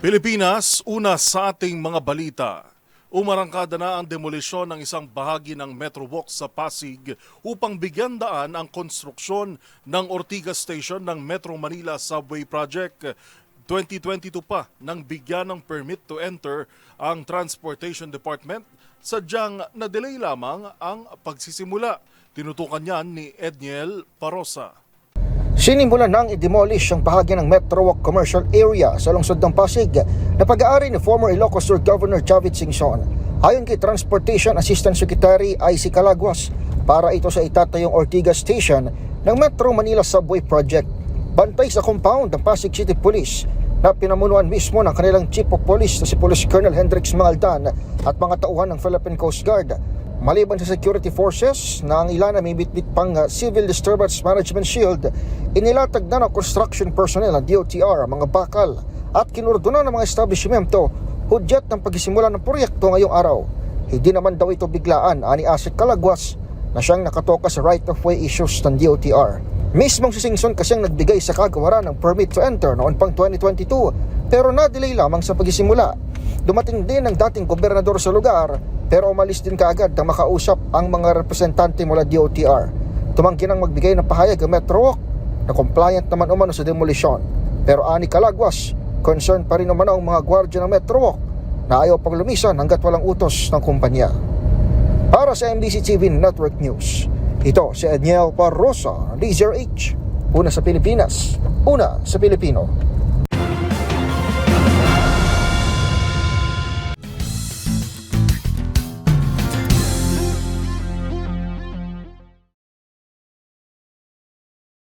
Pilipinas, una sa ating mga balita. Umarangkada na ang demolisyon ng isang bahagi ng Metro Walk sa Pasig upang bigyan daan ang konstruksyon ng Ortigas Station ng Metro Manila Subway Project. 2022 pa nang bigyan ng permit to enter ang Transportation Department, sadyang na-delay lamang ang pagsisimula. Tinutukan yan ni Edniel Parosa. Sinimulan nang i-demolish ang bahagi ng Metro Walk Commercial Area sa lungsod ng Pasig na pag-aari ni former Ilocos Sur Governor Javid Singson. Ayon kay Transportation Assistant Secretary IC Calaguas, para ito sa itatayong Ortigas Station ng Metro Manila Subway Project. Bantay sa compound ng Pasig City Police na pinamunuan mismo ng kanilang Chief of Police na si Police Colonel Hendrix Mangaldan at mga tauhan ng Philippine Coast Guard. Maliban sa security forces na ang ilan na may bitbit pang Civil Disturbance Management Shield, inilatag na ng construction personnel ng DOTR ang mga bakal at kinordona ng mga establishmento hudyat ng pagsisimula ng proyekto ngayong araw. Hindi naman daw ito biglaan, ani Asik Calaguas na siyang nakatoka sa right-of-way issues ng DOTR. Mismong si Singson kasi ang nagbigay sa kagawaran ng permit to enter noon pang 2022 pero na-delay lamang sa pagsisimula. Dumating din ang dating gobernador sa lugar pero umalis din kaagad na makausap ang mga representante mula DOTR. Tumanggi nang magbigay ng pahayag ang Metro Walk na compliant naman umano sa demolition. Pero ani Calaguas, concerned pa rin umano ang mga gwardya ng Metro Walk na ayaw pang lumisan hanggat walang utos ng kumpanya. Para sa MBC TV Network News, ito si Edniel Parosa, DZRH. Una sa Pilipinas, una sa Pilipino.